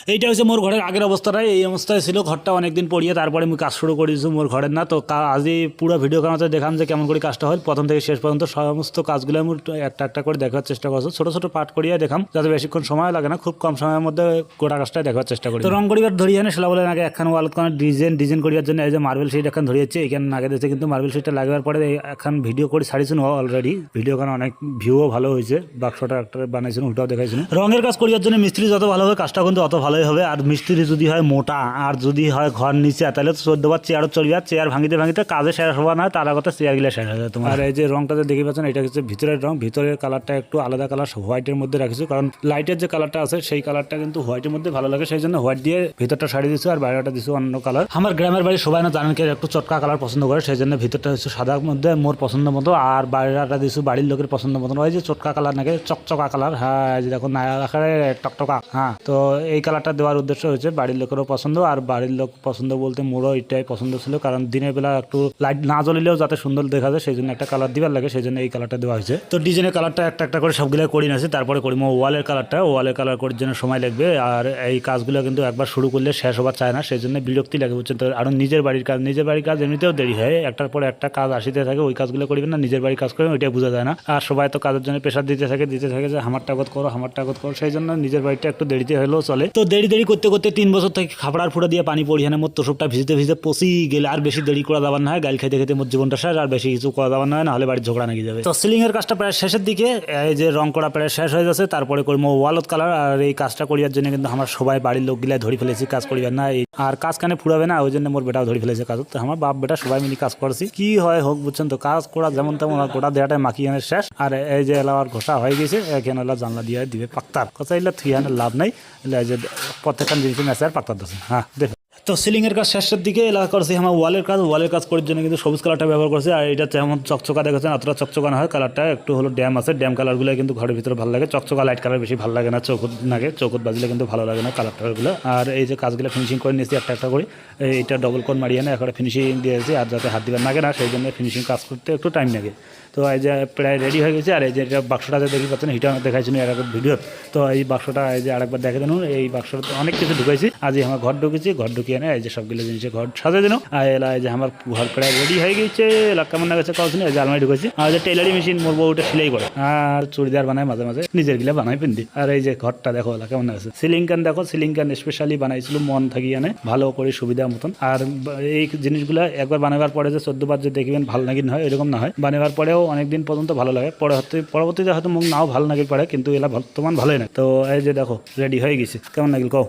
এইটা হচ্ছে মোর ঘরের আগের অবস্থাটাই, এই অবস্থায় ছিল ঘরটা অনেকদিন পড়িয়ে, তারপরে আমি কাজ শুরু করেছি মোর ঘরের না। তো আজই পুরো ভিডিও কামাতে দেখাম যে কেমন করে কাজটা হয়, প্রথম থেকে শেষ পর্যন্ত সমস্ত কাজগুলো আমি একটা একটা করে দেখার চেষ্টা করছি, ছোট ছোট পার্ট করিয়ে দেখাম, যাতে বেশিক্ষণ সময় লাগে না, খুব কম সময়ের মধ্যে গোটা কাজটা দেখার চেষ্টা করি। তো রং করিবার ধরিয়ে এনে সেটা বলে আগে একখান ওয়াল ডিজাইন করিবার জন্য এই যে মার্বেল শিট এখন ধরিয়েছে, এখানে আগে দিয়েছে, কিন্তু মার্বেল শিটটা লাগবার পরে এখন ভিডিও করে ছাড়িয়েছেন অলরেডি, ভিডিও কারণ অনেক ভিউও ভালো হয়েছে, বাক্সটা একটা বানাইছেন, ওটাও দেখাইছেন। রঙের কাজ করিবার জন্য মিস্ত্রি যত ভালো হবে কাজটা কিন্তু অত ভালোই হবে। আর মিস্ত্রি যদি হয় মোটা আর যদি হয় ঘর নিচে, তাহলে তো 14 বার চেয়ারও চলবে, আর চেয়ার ভাঙিতে কাজে শেষ হওয়া না, তার আগতে চেয়ারগুলো শেষ হয়ে যায় তোমার। আর এই যে রংটাতে দেখে পাচ্ছেন, এটা হচ্ছে ভিতরের রং, ভিতরের কালারটা একটু আলাদা কালার হোয়াইটের মধ্যে রাখিছো, কারণ লাইটের যে কালারটা আছে সেই কালারটা কিন্তু হোয়াইটের মধ্যে ভালো লাগে, সেই জন্য হোয়াইট দিয়ে ভিতরটা শাড়ি দিচ্ছি, আর বাইরেটা দিচ্ছি অন্য কালার। আমার গ্রামের বাড়ি সবাই না জানেন কি একটু চটকা কালার পছন্দ করে, সেই জন্য ভিতরটা হচ্ছে সাদার মধ্যে মোর পছন্দ মতো, আর বাইরেটা দিচ্ছি বাড়ির লোকের পছন্দ মতন, ওই যে চটকা কালার নাকি চকচকা কালার, হ্যাঁ এই যে দেখো নায়া আকারে টকটকা, হ্যাঁ। তো এই কালারটা দেওয়ার উদ্দেশ্য হচ্ছে বাড়ির লোকেরও পছন্দ, আর বাড়ির লোক পছন্দ বলতে মোরও এটাই পছন্দ ছিল, কারণ দিনের বেলা একটু লাইট না জ্বলিলেও যাতে সুন্দর দেখা যায়, সেই জন্য একটা কালার দিবার লাগে, সেই জন্য এই কালারটা দেওয়া হয়েছে। তো ডিজাইনের কালারটা একটা একটা করে সবগুলো করি না, তারপরে করি ওয়ালের কালারটা, ওয়ালের কালার করার জন্য সময় লাগবে, আর এই কাজগুলো কিন্তু একবার শুরু করলে শেষ হবার চায় না, সেই জন্য বিরক্তি লাগে বুঝছেন। তো আর নিজের বাড়ির কাজ এমনিতেও দেরি হয়, একটার পর একটা কাজ আসিতে থাকে, ওই কাজগুলো করবেন না, নিজের বাড়ির কাজ করবেন, ওইটাই বোঝা যায় না। আর সবাই তো কাজের জন্য প্রেশার দিতে থাকে যে হামারটা গত করো, সেই জন্য নিজের বাড়িটা একটু দেরিতে হলেও চলে। তো দেরি করতে করতে 3 বছর থেকে খাপড়ার ফুটা দিয়ে পানি পড়িয়ে মোট তোষকটা ভিজতে পচি গেলে, আর বেশি দেরি করা যাবার না হয়, গাল খাইতে খেতে মোট জীবনটা শেষ, আর বেশি কিছু করা যাবার না হয়, নাহলে বাড়ির ঝগড়া নাকি যাবে। তো সিলিং এর কাজটা প্রায় শেষের দিকে, এই যে রং করা প্রায় শেষ হয়ে যাচ্ছে, তারপরে করবো ওয়ালত কালার। আর এই কাজটা করিবার জন্য কিন্তু আমার সবাই বাড়ির লোকগুলাই ধরে ফেলেছি কাজ করিবার না, আর কাজ কানে ফুরাবে না, ওই জন্য মোর বেটাও ধরে ফেলেছে কাজ। তো আমার বাপ বেটা সবাই মিলে কাজ করছি, কি হয় হোক বুঝছেন। তো কাজ করা যেমন তেমন গোটা দেহাটায় মাখিয়ে শেষ, আর এই যে এলাকার ঘষা হয়ে গেছে, এখানে এলা জানলা দিয়ে দিবে পাক্তার কথা, এগুলো থুইয়ানে লাভ নাই, এই যে প্রত্যেকটা জিনিস ম্যাচে আর পাক্তার দিচ্ছে, হ্যাঁ দেখো। তো সিলিং এর কাজ শেষের দিকে এলাকা করছি আমার ওয়ালের কাজ করার জন্য কিন্তু সবুজ কালারটা ব্যবহার করছি, আর এটা যেমন চকচকা দেখেছেন অতটা চকচকা না হয়, কালারটা একটু হলো ড্যাম আছে, ড্যাম কালারগুলো কিন্তু ঘরের ভিতরে ভালো লাগে, চকচকা লাইট কালার বেশি ভালো লাগে না, চৌকুট বাজলে কিন্তু ভালো লাগে না কালার টালারগুলো। আর এই যে কাজগুলো ফিনিশিং করে নিয়েছি একটা একটা করে, এইটা ডবল কোন মারিয়ে না একটা ফিনিশিং দিয়েছি, আর যাতে হাত দিবার লাগে না, সেই জন্য ফিনিশিং কাজ করতে একটু টাইম লাগে। তো এই যে প্রায় রেডি হয়ে গেছে, আর এই যে বাক্সটা দেখতে পাচ্ছেন এটা দেখাইছিল এর আগে ভিডিও। তো এই বাক্সটা এই যে আরেকবার দেখে দেন, এই বাক্সটা অনেক কিছু ঢুকাইছি, আজ আমার ঘর ঢুকেছি, ঘর ঢুকিয়ে না এই যে সবগুলো জিনিসে ঘর সাজিয়ে দিন। আর এলা এই যে আমার ঘর প্রায় রেডি হয়ে গেছে, এলা কেমন লাগছে কাউছি এই যে আলমারি ঢুকেছি, আর যে টেলারি মেশিন মোর বউটা সেলাই করে, আর চুড়িদার বানায় মাঝে মাঝে, নিজের গিলা বানাই পিন্দি। আর এই যে ঘরটা দেখো এলা কেমন লাগছে, সিলিং ক্যান দেখো, সিলিং ক্যান স্পেশালি বানাইছিল মন থাকি আনে ভালো করে সুবিধা মতন। আর এই জিনিসগুলো একবার বানাবার পরে যে 14 বার যে দেখবেন ভালো নাকি না হয় এরকম না হয়, বানাবার পরেও অনেকদিন পর্যন্ত ভালো লাগে, পরবর্তীতে হয়তো মুখ নাও ভালো নাকি পারে, কিন্তু এলা বর্তমান ভালোই না। তো এই যে দেখো রেডি হয়ে গেছে, কেমন লাগিল কও।